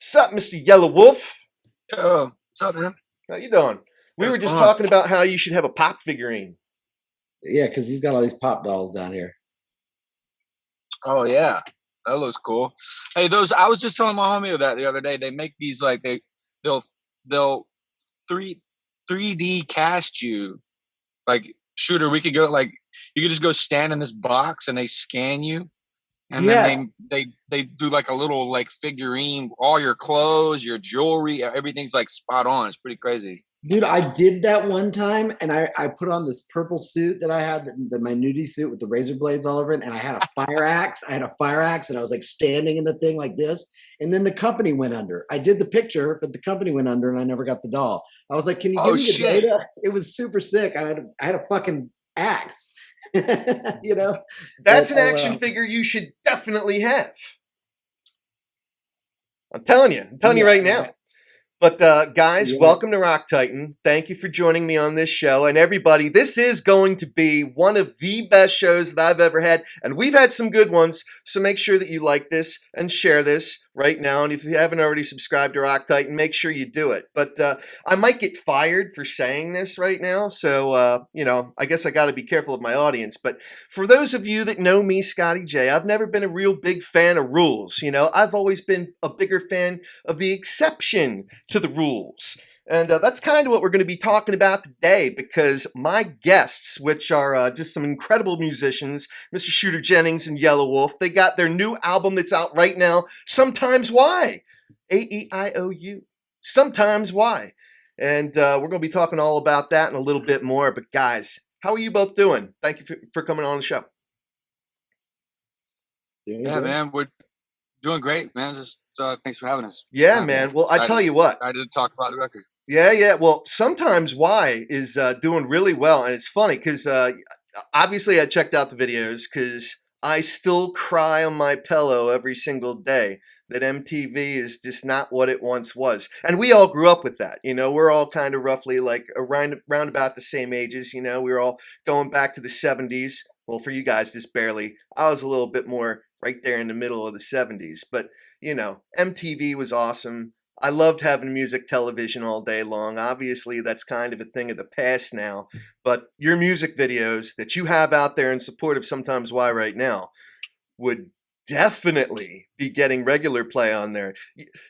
Sup, Mr. Yelawolf? Yo, what's up, man? How you doing? We were What's just going on? talking about how you should have a pop figurine. Yeah, because he's got all these pop dolls down here. Oh yeah, that looks cool. Hey, those I was just telling my homie that the other day. They make these like they'll they'll three 3D cast you like shooter. We could go like you could just go stand in this box and they scan you, and then Yes, they do like a little like figurine. All your clothes, your jewelry, everything's like spot on. It's pretty crazy. dude, I did that one time, and I put on this purple suit that I had, my nudie suit with the razor blades all over it, and I had a fire axe. I had a fire axe, and I was like standing in the thing like this, and then the company went under. I did the picture, but the company went under, and I never got the doll. I was like, "Can you give Oh me the shit! data?" It was super sick. I had a fucking axe, you know. That's But an action figure you should definitely have. I'm telling you right now. yeah, But guys, yeah. welcome to Rock Titan. Thank you for joining me on this show. And everybody, this is going to be one of the best shows that I've ever had. And we've had some good ones. So make sure that you like this and share this right now. And if you haven't already subscribed to Rock Titan, make sure you do it. But I might get fired for saying this right now. So, I guess I got to be careful of my audience. But for those of you that know me, Scotty J, I've never been a real big fan of rules. I've always been a bigger fan of the exception to the rules. And that's kind of what we're going to be talking about today, because my guests, which are just some incredible musicians, Mr. Shooter Jennings and Yelawolf, they got their new album that's out right now, Sometimes Why? AEIOU. Sometimes Why? And we're going to be talking all about that and a little bit more. But guys, how are you both doing? Thank you for coming on the show. Doing Yeah, good. man, we're doing great, man. Just thanks for having us. Yeah, man. Well, I tell you what. Excited to talk about the record. Yeah. Well, Sometimes Why is doing really well. And it's funny because obviously I checked out the videos because I still cry on my pillow every single day that MTV is just not what it once was. And we all grew up with that. We're all kind of roughly like around about the same ages. We were all going back to the 70s. Well, for you guys, just barely. I was a little bit more right there in the middle of the 70s. But, MTV was awesome. I loved having music television all day long. Obviously, that's kind of a thing of the past now. But your music videos that you have out there in support of Sometimes Why right now would definitely be getting regular play on there.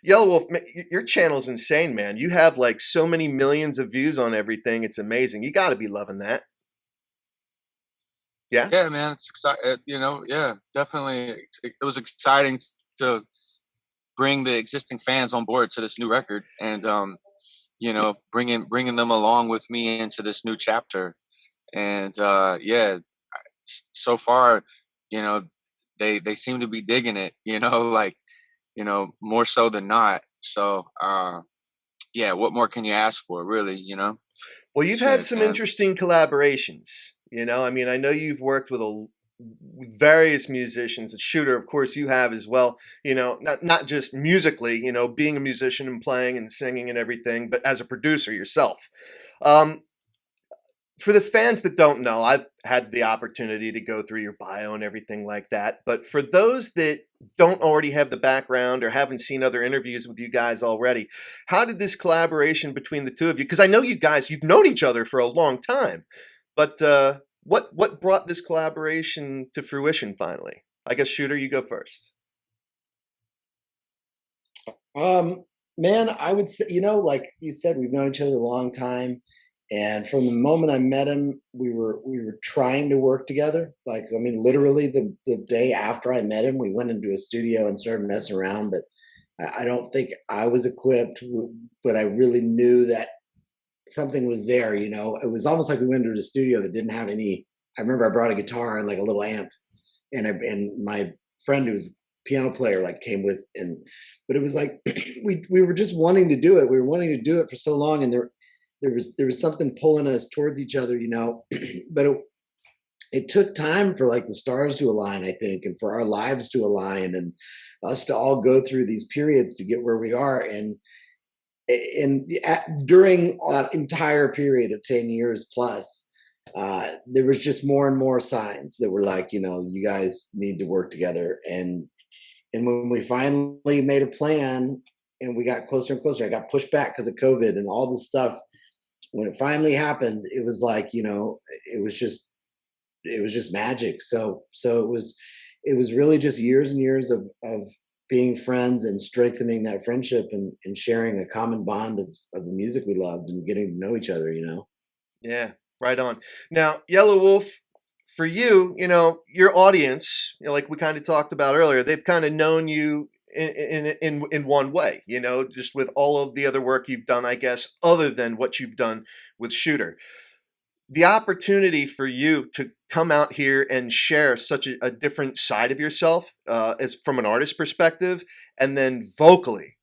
Yelawolf, your channel's insane, man. You have like so many millions of views on everything. It's amazing. You got to be loving that. Yeah? Yeah, man, it's exciting. Yeah, definitely. It was exciting to bring the existing fans on board to this new record, and bringing them along with me into this new chapter. And so far, you know, they seem to be digging it. Like more so than not. So yeah, what more can you ask for, really? Well, you've had Shit, some man. interesting collaborations. I know you've worked with with various musicians. Shooter, of course, you have as well. Not just musically, being a musician and playing and singing and everything, but as a producer yourself. Um, for the fans that don't know, I've had the opportunity to go through your bio and everything like that. But for those that don't already have the background or haven't seen other interviews with you guys already, how did this collaboration between the two of you? Because I know you've known each other for a long time, but what brought this collaboration to fruition finally? I guess Shooter, you go first. Man, I would say, like you said, we've known each other a long time. And from the moment I met him, we were trying to work together. Like, I mean, literally the day after I met him, we went into a studio and started messing around. But I don't think I was equipped, but I really knew that something was there. It was almost like we went into a studio that didn't have any. I remember I brought a guitar and like a little amp, and my friend who was a piano player like came with, but it was like we were just wanting to do it. We were wanting to do it for so long, and there was something pulling us towards each other, but it took time for like the stars to align, I think, and for our lives to align and us to all go through these periods to get where we are. And during that entire period of 10 years plus, there was just more and more signs that were like, you guys need to work together. And when we finally made a plan, and we got closer and closer. I got pushed back because of COVID and all this stuff. When it finally happened, it was like, it was just magic. So it was really just years and years of being friends and strengthening that friendship and sharing a common bond of the music we loved and getting to know each other, Yeah, right on. Now, Yellow Wolf, for you, your audience, like we kind of talked about earlier, they've kind of known you in one way, just with all of the other work you've done, I guess, other than what you've done with Shooter. The opportunity for you to come out here and share such a different side of yourself, as from an artist perspective, and then vocally.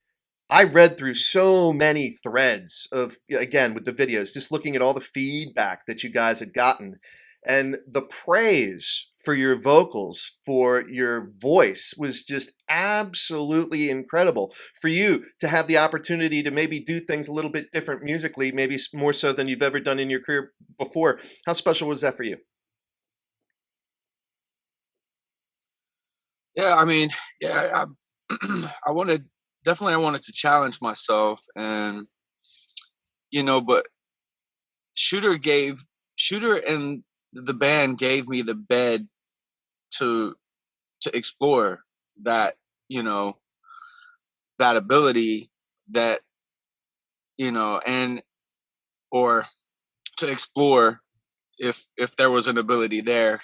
I read through so many threads of, again, with the videos, just looking at all the feedback that you guys had gotten, and the praise for your vocals, for your voice was just absolutely incredible. For you to have the opportunity to maybe do things a little bit different musically, maybe more so than you've ever done in your career before, how special was that for you? Yeah, I mean, yeah, I wanted definitely I wanted to challenge myself, and but Shooter gave Shooter and the band gave me the bed to explore that, you know, that ability, that, and or to explore if there was an ability there.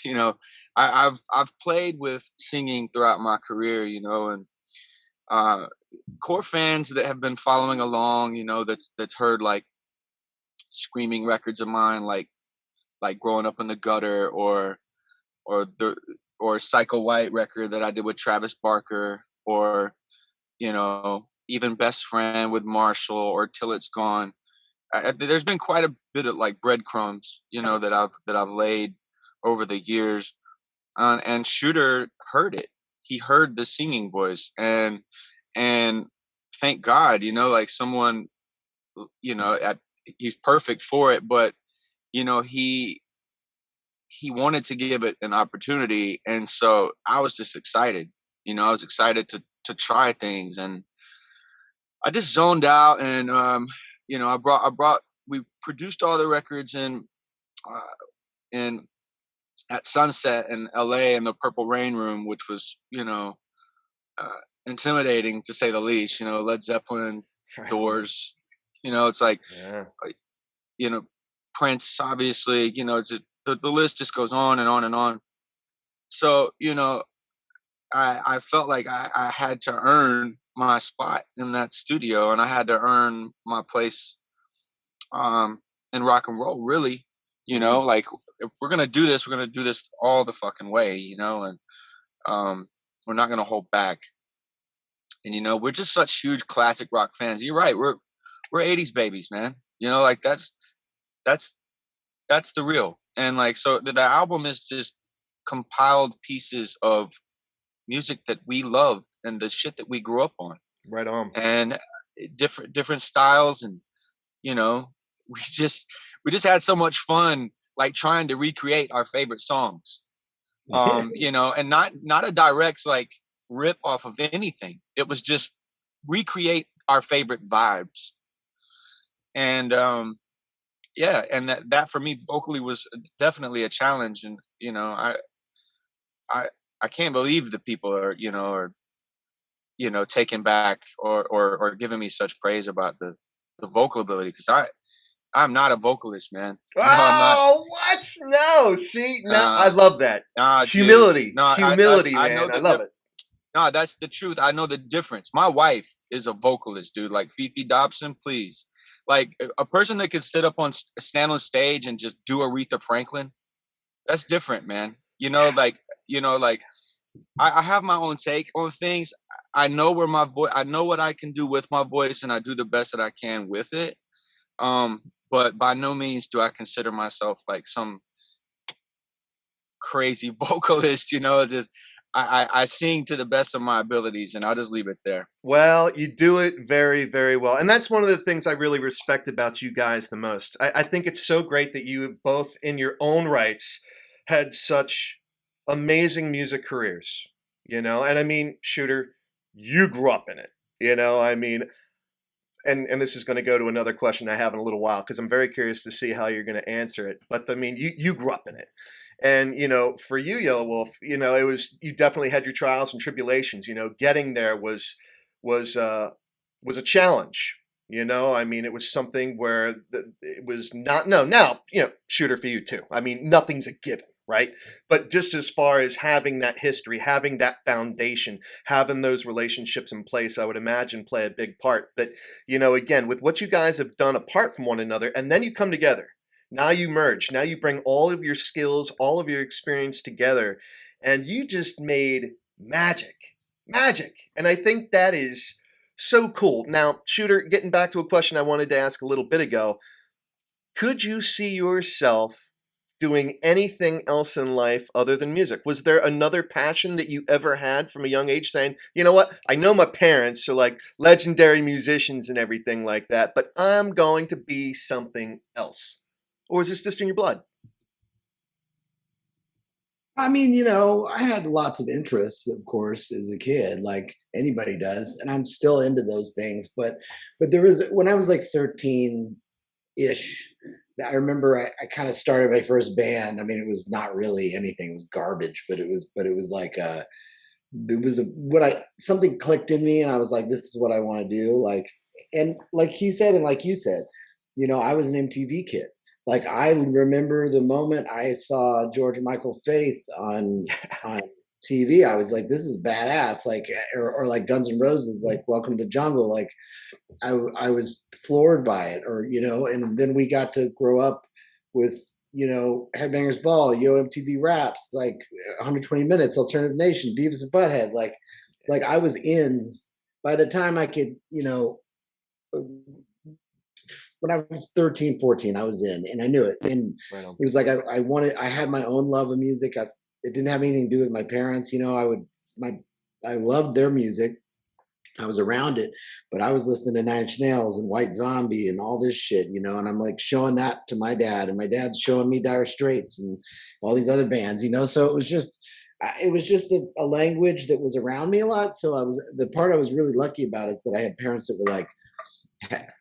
I've played with singing throughout my career, and uh core fans that have been following along, that's heard like screaming records of mine, like Growing Up in the Gutter, or the or Psycho White record that I did with Travis Barker, or even Best Friend with Marshall, or Till It's Gone. There's been quite a bit of like breadcrumbs, that I've laid over the years, and Shooter heard it. He heard the singing voice, and thank God, like someone, he's perfect for it, but he wanted to give it an opportunity, and so I was just excited. I was excited to try things, and I just zoned out, and I brought we produced all the records in at Sunset in LA in the Purple Rain Room, which was, uh, intimidating to say the least. Led Zeppelin, Right on. Doors. It's like, Yeah. uh, you know Prince, obviously. It's just, the list just goes on and on and on. So I felt like I had to earn my spot in that studio, and I had to earn my place, in rock and roll, really. Mm. Like, if we're gonna do this, we're gonna do this all the fucking way, and um, we're not gonna hold back. And we're just such huge classic rock fans. You're right. We're '80s babies, man. Like that's that's the real. And like, so the album is just compiled pieces of music that we love and the shit that we grew up on, Right on. and different styles, and you know we just we just had so much fun, like trying to recreate our favorite songs, and not a direct like rip off of anything. It was just recreate our favorite vibes. And yeah, and that for me vocally was definitely a challenge. And I I can't believe the people are taken back, or giving me such praise about the vocal ability, because I'm not a vocalist, man. I'm not. Oh, what? No. See, now I uh love that. Dude, Humility. no, Humility, I know man. I that love it. no, that's the truth. I know the difference. My wife is a vocalist, dude. Like Fifi Dobson, please. Like a person that could sit up stand on stage and just do Aretha Franklin. That's different, man. Yeah. Like I have my own take on things. I know where my voice. I know what I can do with my voice, and I do the best that I can with it. Um, but by no means do I consider myself like some crazy vocalist. Just I sing to the best of my abilities, and I'll just leave it there. Well, you do it very, very well. And that's one of the things I really respect about you guys the most. I think it's so great that you have both, in your own rights, had such amazing music careers, And I mean, Shooter, you grew up in it. I mean, and this is going to go to another question I have in a little while because I'm very curious to see how you're going to answer it. But I mean, you grew up in it, and for you, Yelawolf, it was, you definitely had your trials and tribulations. Getting there was a challenge. I mean, it was something where it was not. No, now shooter for you too. I mean, nothing's a given, right? But just as far as having that history, having that foundation, having those relationships in place, I would imagine play a big part. But, again, with what you guys have done apart from one another, and then you come together, now you merge, now you bring all of your skills, all of your experience together, and you just made magic, magic. And I think that is so cool. Now, Shooter, getting back to a question I wanted to ask a little bit ago, could you see yourself doing anything else in life other than music? Was there another passion that you ever had from a young age saying, you know what, I know my parents are like legendary musicians and everything like that, but I'm going to be something else? Or is this just in your blood? I mean, I had lots of interests, of course, as a kid, like anybody does, and I'm still into those things. But there was, when I was like 13-ish, I remember I kind of started my first band. I mean, it was not really anything; it was garbage, but it was like something clicked in me, and I was like, this is what I want to do. Like, and like he said, and like you said, I was an MTV kid. Like, I remember the moment I saw George Michael Faith on TV, I was like, this is badass. Like, or like Guns N' Roses, like Welcome to the Jungle. Like, I was floored by it, and then we got to grow up with, Headbangers Ball, Yo MTV Raps, like 120 Minutes, Alternative Nation, Beavis and Butthead. Like I was in, by the time I could, when I was 13, 14, I was in, and I knew it. And Right on. it was like, I had my own love of music. It didn't have anything to do with my parents. I loved their music. I was around it, but I was listening to Nine Inch Nails and White Zombie and all this shit, and I'm like showing that to my dad, and my dad's showing me Dire Straits and all these other bands, so it was just a language that was around me a lot. So the part I was really lucky about is that I had parents that were like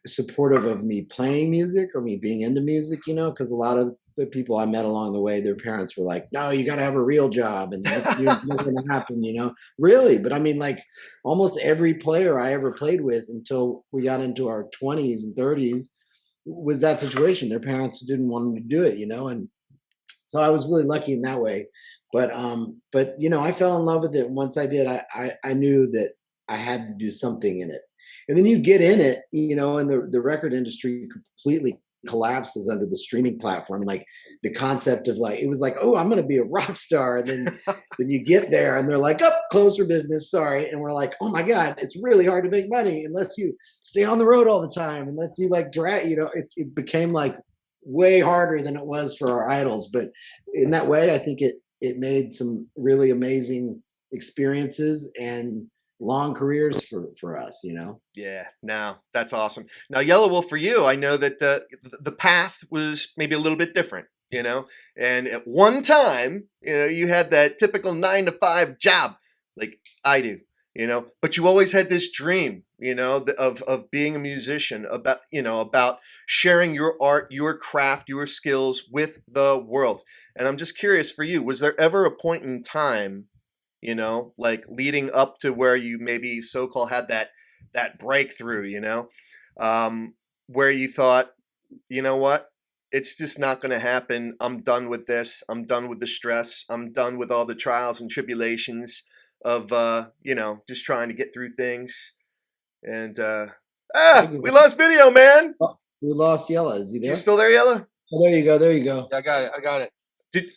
supportive of me playing music or me being into music, because a lot of the people I met along the way, their parents were like, no, you got to have a real job and that's not going to happen, really. But I mean, like almost every player I ever played with until we got into our 20s and 30s was that situation. Their parents didn't want them to do it, and so I was really lucky in that way. But I fell in love with it. And once I did, I knew that I had to do something in it. And then you get in it, and the record industry completely collapses under the streaming platform. Like the concept of like, it was like, oh, I'm going to be a rock star. And then you get there and they're like, oh, close for business. Sorry. And we're like, oh my God, it's really hard to make money unless you stay on the road all the time. Unless you like drag, it became like way harder than it was for our idols. But in that way, I think it made some really amazing experiences and long careers for us, Yeah, no, that's awesome. Now, Yelawolf, for you, I know that the path was maybe a little bit different, and at one time, you had that typical 9-to-5 job like I do, but you always had this dream, of being a musician, about sharing your art, your craft, your skills with the world. And I'm just curious for you, was there ever a point in time, like leading up to where you maybe so-called had that breakthrough, where you thought, you know what, it's just not going to happen. I'm done with this. I'm done with the stress. I'm done with all the trials and tribulations of, just trying to get through things. And, we lost video, man. We lost Yella. Is he there? You still there, Yella? Oh, there you go. There you go. Yeah, I got it.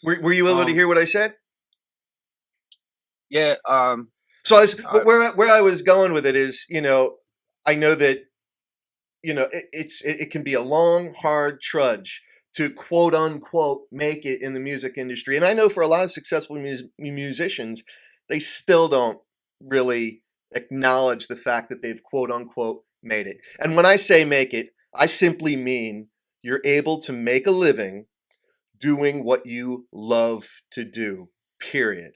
Were you able to hear what I said? Yeah. So where I was going with it is, I know that, it can be a long, hard trudge to quote unquote make it in the music industry. And I know for a lot of successful musicians, they still don't really acknowledge the fact that they've quote unquote made it. And when I say make it, I simply mean you're able to make a living doing what you love to do, period.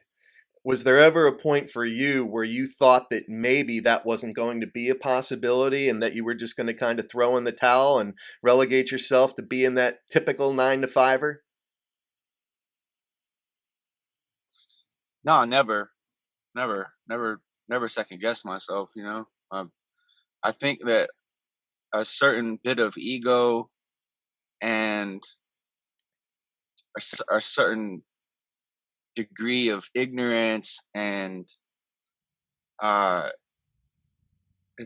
Was there ever a point for you where you thought that maybe that wasn't going to be a possibility and that you were just going to kind of throw in the towel and relegate yourself to being that typical 9 to 5er? No, never, never second guess myself. I think that a certain bit of ego and a certain degree of ignorance and uh,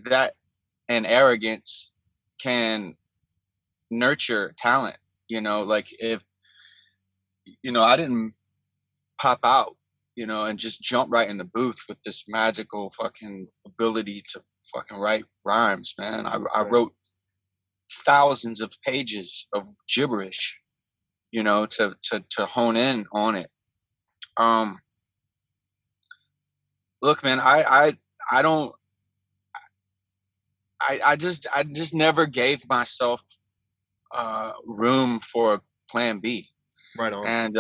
that and arrogance can nurture talent. Like if I didn't pop out, and just jump right in the booth with this magical fucking ability to fucking write rhymes, man. I Right. wrote thousands of pages of gibberish, to hone in on it. Look, man, I don't I just never gave myself room for a plan B. Right on. And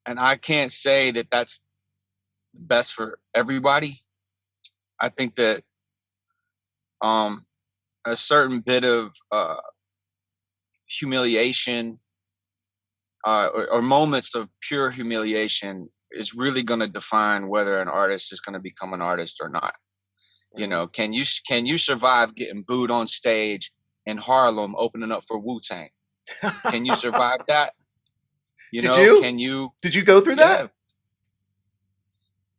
and I can't say that that's best for everybody. I think that um a certain bit of humiliation or moments of pure humiliation is really going to define whether an artist is going to become an artist or not. Right Can you survive getting booed on stage in Harlem opening up for Wu-Tang? Can you on. survive that? Did you? Can you? Did you go through that? Yeah.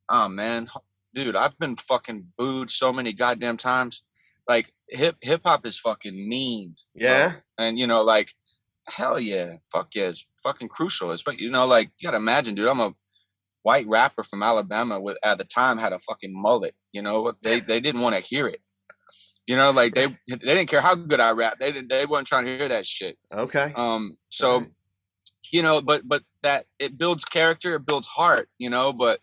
Oh man, dude, I've been fucking booed so many goddamn times. Like hip hop is fucking mean, bro. Yeah. And like, hell yeah, fuck yeah, it's fucking crucial. It's like you gotta imagine, dude. I'm a white rapper from Alabama with at the time had a fucking mullet. They didn't want to hear it. Like they didn't care how good I rap. They weren't trying to hear that shit. Okay. So Right. but that it builds character, it builds heart. But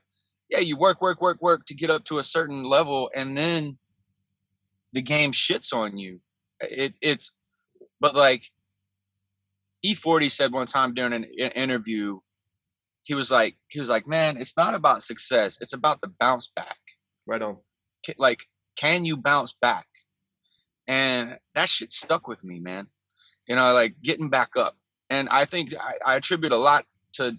yeah, you work to get up to a certain level, and then the game shits on you. It's but like E40 said one time during an interview, he was like, man, it's not about success, it's about the bounce back. Right on. Like, can you bounce back? And that shit stuck with me, man. Like getting back up. And I think I attribute a lot to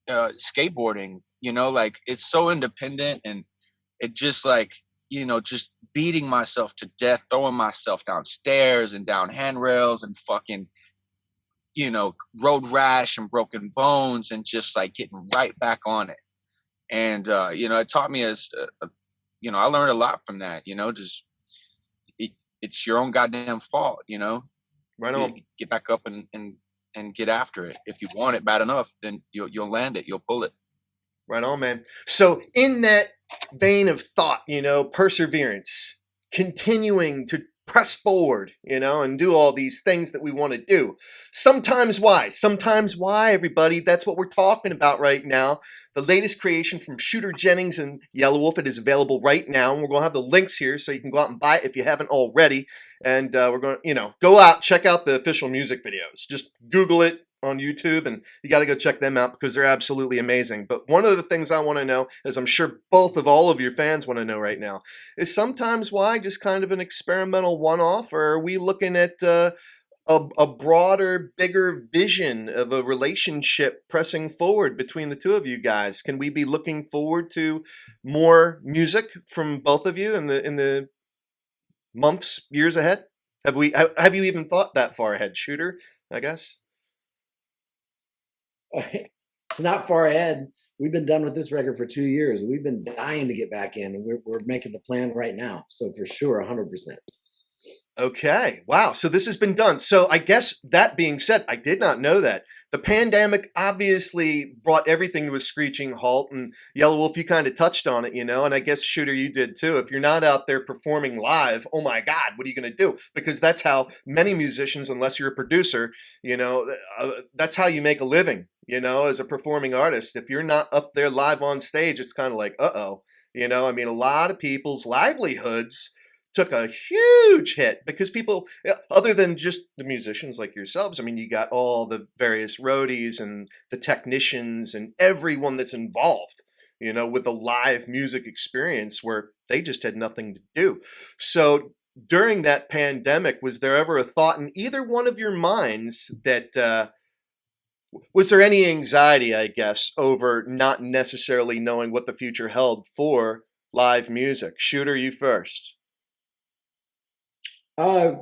skateboarding. Like it's so independent, and it just like just beating myself to death, throwing myself down stairs and down handrails and fucking road rash and broken bones, and just like getting right back on it. And it taught me I learned a lot from that. Just it's your own goddamn fault. Right on. Get back up and get after it. If you want it bad enough, then you'll land it, you'll pull it. Right on, man. So, in that vein of thought, perseverance, continuing to press forward, and do all these things that we want to do. Sometimes why? Sometimes why, everybody? That's what we're talking about right now. The latest creation from Shooter Jennings and Yelawolf. It is available right now. And we're going to have the links here so you can go out and buy it if you haven't already. And we're going to, go out, check out the official music videos. Just Google it on YouTube, and you got to go check them out because they're absolutely amazing. But one of the things I want to know, as I'm sure all of your fans want to know right now, is sometimes why just kind of an experimental one-off, or are we looking at a broader, bigger vision of a relationship pressing forward between the two of you guys? Can we be looking forward to more music from both of you in the months, years ahead? Have you even thought that far ahead, Shooter? I guess. It's not far ahead. We've been done with this record for 2 years. We've been dying to get back in, and we're making the plan right now. So for sure, 100%. Okay. Wow. So this has been done. So I guess that being said, I did not know that. The pandemic obviously brought everything to a screeching halt, and Yelawolf, you kind of touched on it, and I guess Shooter, you did too. If you're not out there performing live, oh my God, what are you going to do? Because that's how many musicians, unless you're a producer, that's how you make a living, as a performing artist. If you're not up there live on stage, it's kind of like, uh-oh. I mean, a lot of people's livelihoods took a huge hit because people, other than just the musicians like yourselves, I mean, you got all the various roadies and the technicians and everyone that's involved, with the live music experience where they just had nothing to do. So during that pandemic, was there ever a thought in either one of your minds that, was there any anxiety, I guess, over not necessarily knowing what the future held for live music? Shooter, you first. Uh,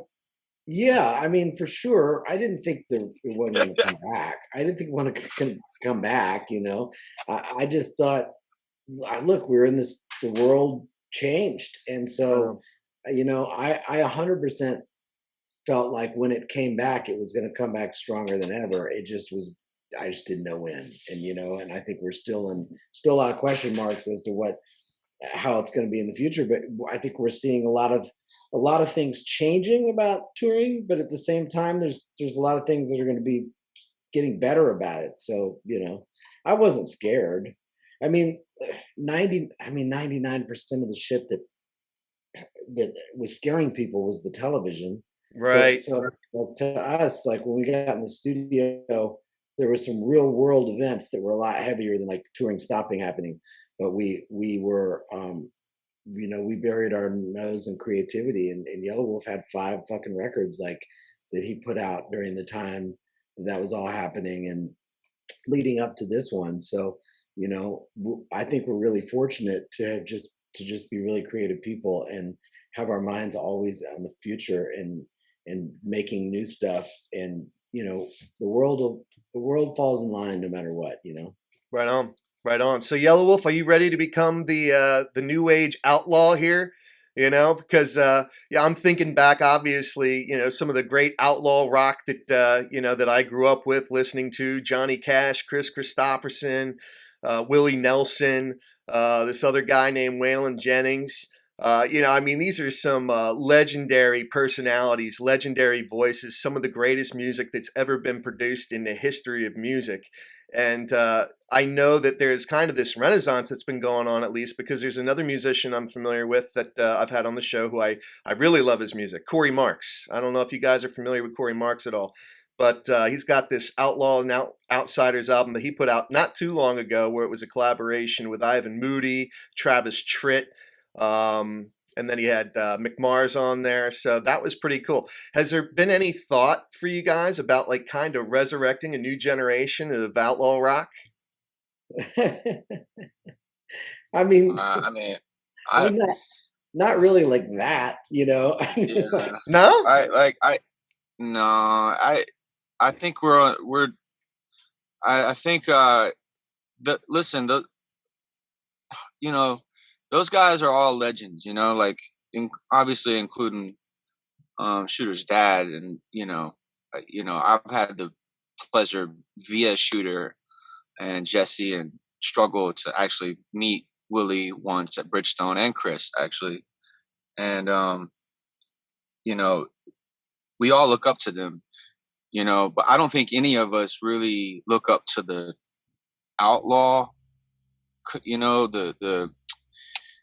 yeah, I mean, for sure. I didn't think that it wasn't going to come back. I didn't think it want to come back. I just thought, look, we're in this. The world changed, and so, Wow. I 100% felt like when it came back, it was going to come back stronger than ever. It just was. I just didn't know when, and I think we're still a lot of question marks as to how it's going to be in the future. But I think we're seeing a lot of things changing about touring, but at the same time, there's a lot of things that are going to be getting better about it. So I wasn't scared. I mean, 99% of the shit that was scaring people was the television. So Right. so well, to us, like when we got in the studio, there were some real world events that were a lot heavier than like touring stopping happening. But we were we buried our nose in creativity, and Yelawolf had 5 fucking records like that he put out during the time that was all happening and leading up to this one. So I think we're really fortunate to just be really creative people and have our minds always on the future and making new stuff. And the world falls in line no matter what. Right on. Right on. So Yellow Wolf, are you ready to become the new age outlaw here? Because yeah, I'm thinking back, obviously, some of the great outlaw rock that that I grew up with listening to: Johnny Cash, Chris Christopherson, Willie Nelson, this other guy named Waylon Jennings. I mean, these are some legendary personalities, legendary voices, some of the greatest music that's ever been produced in the history of music. And I know that there's kind of this renaissance that's been going on, at least because there's another musician I'm familiar with that I've had on the show who I really love his music, Corey Marks. I don't know if you guys are familiar with Corey Marks at all, but he's got this Outlaw and Outsiders album that he put out not too long ago where it was a collaboration with Ivan Moody, Travis Tritt, and then he had McMars on there. So that was pretty cool. Has there been any thought for you guys about like kind of resurrecting a new generation of outlaw rock? I mean, I mean, I I mean, not really like that. I mean, like, yeah, No? I no, I think I think the listen the you know those guys are all legends. Like obviously including Shooter's dad, and I've had the pleasure via Shooter and Jesse and struggle to actually meet Willie once at Bridgestone, and Chris actually. And you know we all look up to them, but I don't think any of us really look up to the outlaw.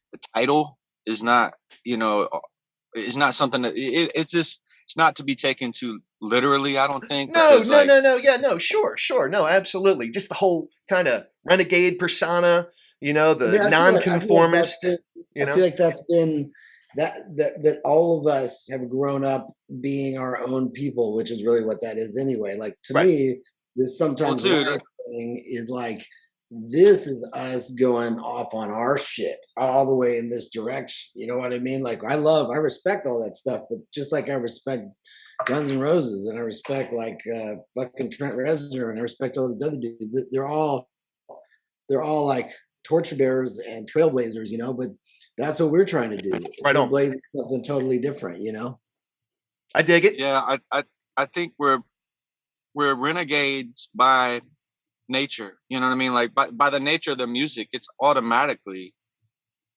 The title is not, is not something that it's just, it's not to be taken too literally, I don't think, No, because no, like no, no. Yeah, no, sure, sure. No, absolutely. Just the whole kind of renegade persona, I the mean, I feel like that's nonconformist, been, you I feel know? like that's been that all of us have grown up being our own people, which is really what that is anyway. Like to Right, me, this well sometimes dude live thing is like this is us going off on our shit all the way in this direction. You know what I mean? Like I respect all that stuff, but just like I respect Guns N' Roses and I respect like fucking Trent Reznor and I respect all these other dudes. They're all like torch bearers and trailblazers. But that's what we're trying to do. right We're on. blazing something totally different. I dig it. yeah, I think we're renegades by nature, you know what I mean? Like by the nature of the music, it's automatically,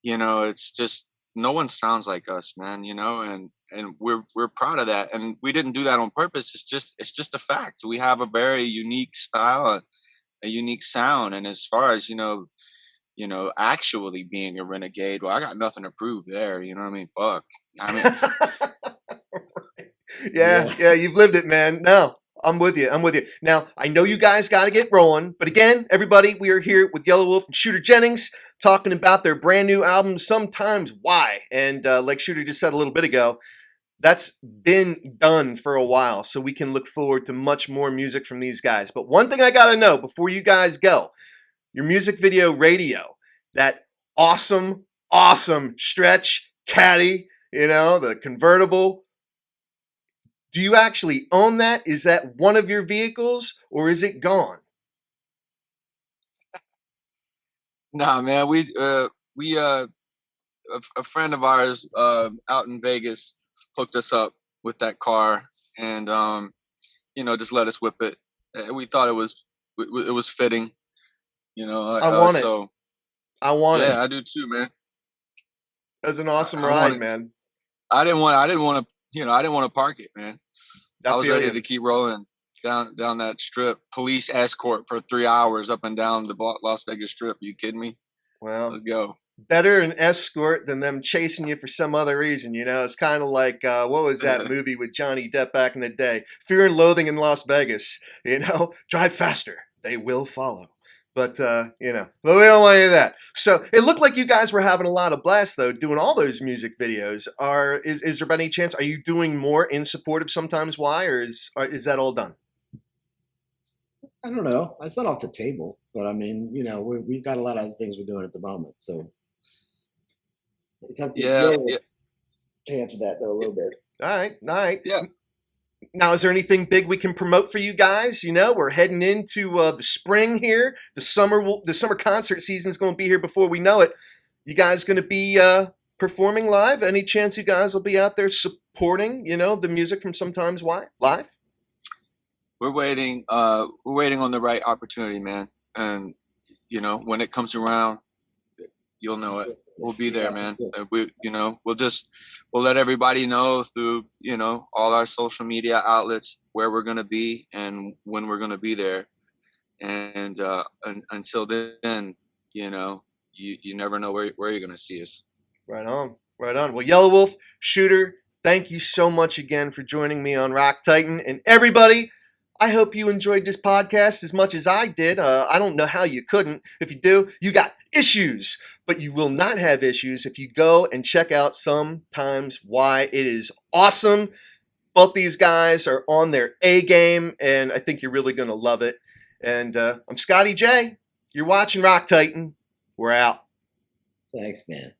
it's just no one sounds like us, man, and we're proud of that, and we didn't do that on purpose. It's just a fact. We have a very unique style, a unique sound, and as far as actually being a renegade. Well, I got nothing to prove there. You know what I mean? Fuck. I mean, Yeah, you've lived it, man. No, I'm with you. I'm with you. Now, I know you guys got to get rolling, but again, everybody, we are here with Yelawolf and Shooter Jennings talking about their brand new album, Sometimes Why. And like Shooter just said a little bit ago, that's been done for a while, so we can look forward to much more music from these guys. But one thing I got to know before you guys go, your music video Radio, that awesome, awesome stretch caddy, the convertible. Do you actually own that? Is that one of your vehicles or is it gone? nah, man. A friend of ours out in Vegas hooked us up with that car, and just let us whip it. We thought it was fitting, I want it. so I want yeah, it. I do too, man. That's an awesome I ride, wanted. man. I didn't want to, I didn't want to park it, man. I I was feel ready you. to keep rolling down that strip. Police escort for 3 hours up and down the Las Vegas Strip. You kidding me? Well, Let's go. better an escort than them chasing you for some other reason. It's kind of like, what was that movie with Johnny Depp back in the day? Fear and Loathing in Las Vegas. Drive faster. They will follow. But, but we don't want any of that. So it looked like you guys were having a lot of blast, though, doing all those music videos. Is there by any chance, are you doing more in support of Sometimes Why, or is that all done? I don't know. That's not off the table, but I mean, we've got a lot of other things we're doing at the moment, so it's up to you to answer that though a little bit. All right. Yeah. Now, is there anything big we can promote for you guys? We're heading into the spring here. The summer concert season is going to be here before we know it. You guys going to be performing live? Any chance you guys will be out there supporting, the music from Sometimes Why live? We're waiting on the right opportunity, man. And when it comes around, you'll know it. We'll be there, man. We'll let everybody know through, all our social media outlets where we're going to be and when we're going to be there. And until then, you never know where you're going to see us. Right on. Well, Yelawolf, Shooter, thank you so much again for joining me on Rock Titan. And everybody, I hope you enjoyed this podcast as much as I did. I don't know how you couldn't. If you do, you got issues. But you will not have issues if you go and check out Sometimes Why. It is awesome. Both these guys are on their A game, and I think you're really going to love it. And I'm Scotty J. You're watching Rock Titan. We're out. Thanks, man.